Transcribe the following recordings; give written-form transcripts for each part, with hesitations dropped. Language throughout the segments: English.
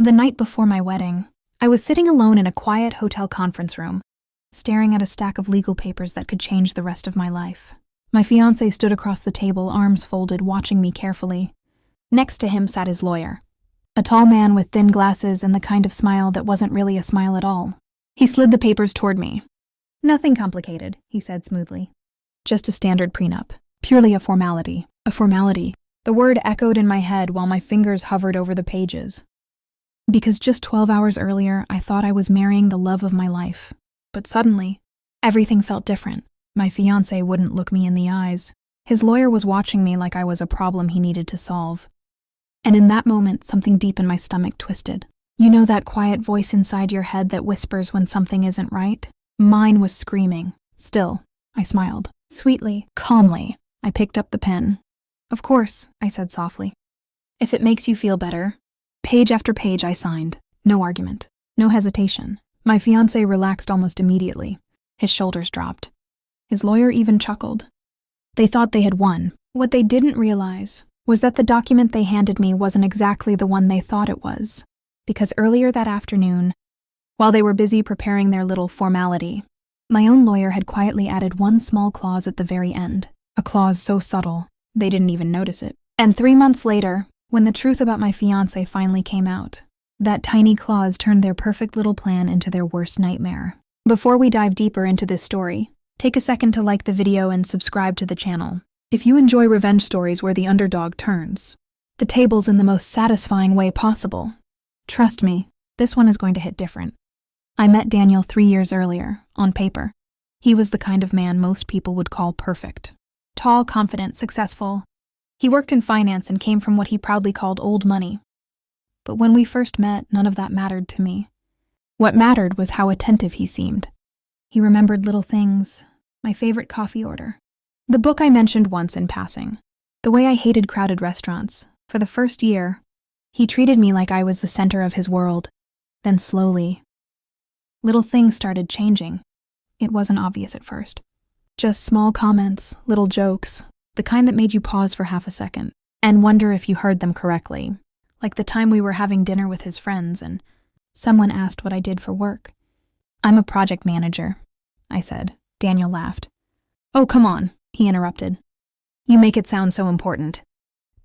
The night before my wedding, I was sitting alone in a quiet hotel conference room, staring at a stack of legal papers that could change the rest of my life. My fiancé stood across the table, arms folded, watching me carefully. Next to him sat his lawyer, a tall man with thin glasses and the kind of smile that wasn't really a smile at all. He slid the papers toward me. "Nothing complicated," he said smoothly. "Just a standard prenup. Purely a formality. A formality." The word echoed in my head while my fingers hovered over the pages. Because just 12 hours earlier, I thought I was marrying the love of my life. But suddenly, everything felt different. My fiancé wouldn't look me in the eyes. His lawyer was watching me like I was a problem he needed to solve. And in that moment, something deep in my stomach twisted. You know that quiet voice inside your head that whispers when something isn't right? Mine was screaming. Still, I smiled. Sweetly, calmly, I picked up the pen. "Of course," I said softly. "If it makes you feel better." Page after page I signed. No argument. No hesitation. My fiancé relaxed almost immediately. His shoulders dropped. His lawyer even chuckled. They thought they had won. What they didn't realize was that the document they handed me wasn't exactly the one they thought it was. Because earlier that afternoon, while they were busy preparing their little formality, my own lawyer had quietly added one small clause at the very end. A clause so subtle, they didn't even notice it. And 3 months later, when the truth about my fiancé finally came out, that tiny clause turned their perfect little plan into their worst nightmare. Before we dive deeper into this story, take a second to like the video and subscribe to the channel. If you enjoy revenge stories where the underdog turns the tables in the most satisfying way possible, trust me, this one is going to hit different. I met Daniel 3 years earlier, on paper. He was the kind of man most people would call perfect. Tall, confident, successful. He worked in finance and came from what he proudly called old money. But when we first met, none of that mattered to me. What mattered was how attentive he seemed. He remembered little things, my favorite coffee order, the book I mentioned once in passing, the way I hated crowded restaurants. For the first year, he treated me like I was the center of his world. Then slowly, little things started changing. It wasn't obvious at first. Just small comments, little jokes, the kind that made you pause for half a second and wonder if you heard them correctly. Like the time we were having dinner with his friends and someone asked what I did for work. "I'm a project manager," I said. Daniel laughed. "Oh, come on," he interrupted. "You make it sound so important."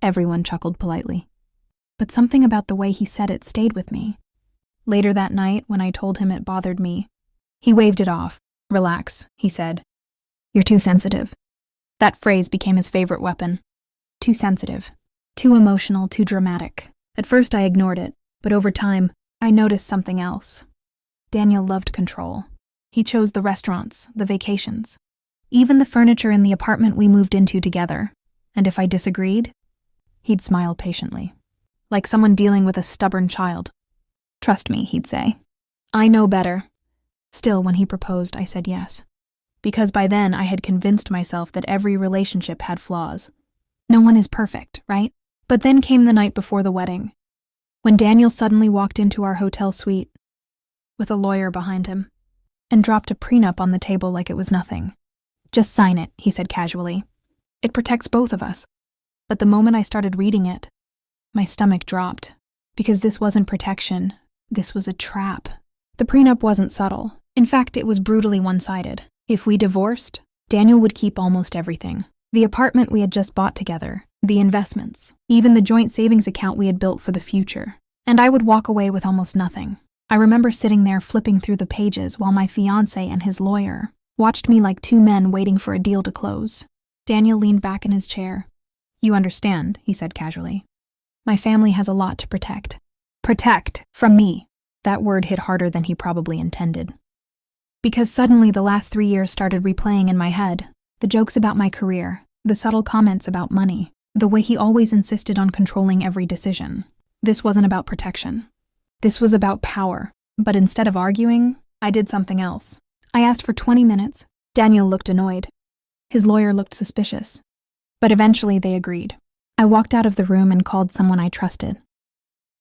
Everyone chuckled politely. But something about the way he said it stayed with me. Later that night, when I told him it bothered me, he waved it off. "Relax," he said. "You're too sensitive." That phrase became his favorite weapon. Too sensitive. Too emotional, too dramatic. At first I ignored it, but over time, I noticed something else. Daniel loved control. He chose the restaurants, the vacations, even the furniture in the apartment we moved into together. And if I disagreed, he'd smile patiently, like someone dealing with a stubborn child. "Trust me," he'd say. "I know better." Still, when he proposed, I said yes. Because by then I had convinced myself that every relationship had flaws. No one is perfect, right? But then came the night before the wedding, when Daniel suddenly walked into our hotel suite with a lawyer behind him and dropped a prenup on the table like it was nothing. "Just sign it," he said casually. "It protects both of us." But the moment I started reading it, my stomach dropped, because this wasn't protection, this was a trap. The prenup wasn't subtle. In fact, it was brutally one-sided. If we divorced, Daniel would keep almost everything. The apartment we had just bought together, the investments, even the joint savings account we had built for the future. And I would walk away with almost nothing. I remember sitting there flipping through the pages while my fiancé and his lawyer watched me like two men waiting for a deal to close. Daniel leaned back in his chair. "You understand," he said casually. "My family has a lot to protect." Protect from me. That word hit harder than he probably intended. Because suddenly the last 3 years started replaying in my head. The jokes about my career, the subtle comments about money, the way he always insisted on controlling every decision. This wasn't about protection. This was about power. But instead of arguing, I did something else. I asked for 20 minutes. Daniel looked annoyed. His lawyer looked suspicious. But eventually they agreed. I walked out of the room and called someone I trusted.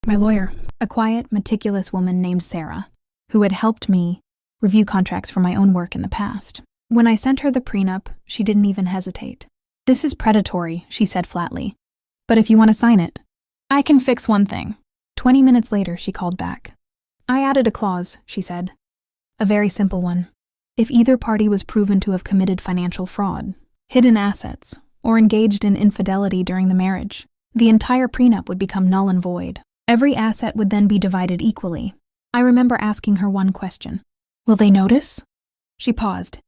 My lawyer, a quiet, meticulous woman named Sarah, who had helped me review contracts for my own work in the past. When I sent her the prenup, she didn't even hesitate. "This is predatory," she said flatly. "But if you want to sign it, I can fix one thing. 20 minutes later, she called back. I added a clause, she said. A very simple one. If either party was proven to have committed financial fraud, hidden assets, or engaged in infidelity during the marriage, the entire prenup would become null and void. Every asset would then be divided equally. I remember asking her one question. Will they notice? She paused,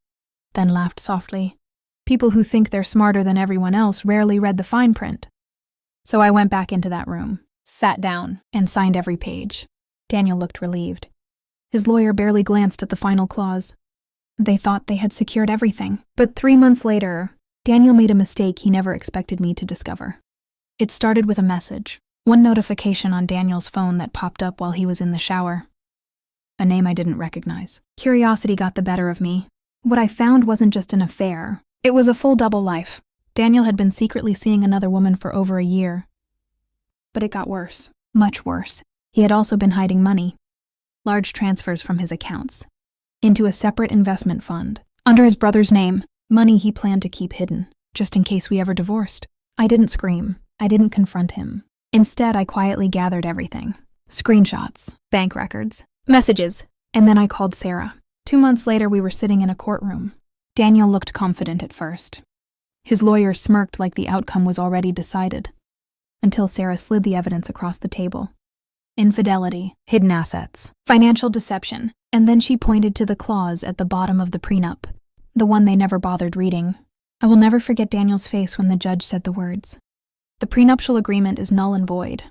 then laughed softly. People who think they're smarter than everyone else rarely read the fine print. So I went back into that room, sat down, and signed every page. Daniel looked relieved. His lawyer barely glanced at the final clause. They thought they had secured everything. But 3 months later, Daniel made a mistake he never expected me to discover. It started with a message, one notification on Daniel's phone that popped up while he was in the shower. A name I didn't recognize. Curiosity got the better of me. What I found wasn't just an affair. It was a full double life. Daniel had been secretly seeing another woman for over a year. But it got worse. Much worse. He had also been hiding money. Large transfers from his accounts. Into a separate investment fund. Under his brother's name. Money he planned to keep hidden, just in case we ever divorced. I didn't scream. I didn't confront him. Instead, I quietly gathered everything. Screenshots, bank records, messages, and then I called Sarah. 2 months later, we were sitting in a courtroom. Daniel looked confident at first. His lawyer smirked like the outcome was already decided, until Sarah slid the evidence across the table. Infidelity, hidden assets, financial deception, and then she pointed to the clause at the bottom of the prenup, the one they never bothered reading. I will never forget Daniel's face when the judge said the words. The prenuptial agreement is null and void.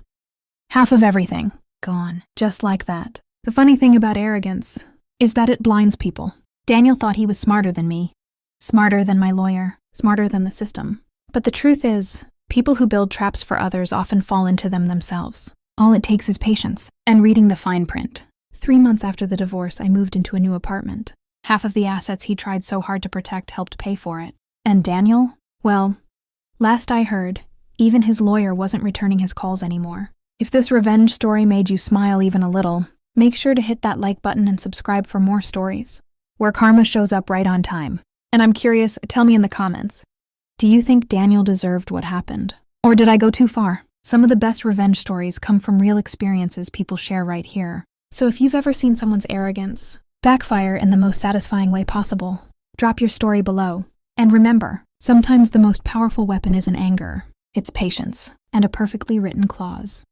Half of everything, gone, just like that. The funny thing about arrogance is that it blinds people. Daniel thought he was smarter than me, smarter than my lawyer, smarter than the system. But the truth is, people who build traps for others often fall into them themselves. All it takes is patience and reading the fine print. 3 months after the divorce, I moved into a new apartment. Half of the assets he tried so hard to protect helped pay for it. And Daniel? Well, last I heard, even his lawyer wasn't returning his calls anymore. If this revenge story made you smile even a little, make sure to hit that like button and subscribe for more stories, where karma shows up right on time. And I'm curious, tell me in the comments, do you think Daniel deserved what happened? Or did I go too far? Some of the best revenge stories come from real experiences people share right here. So if you've ever seen someone's arrogance backfire in the most satisfying way possible, drop your story below. And remember, sometimes the most powerful weapon isn't anger, it's patience and a perfectly written clause.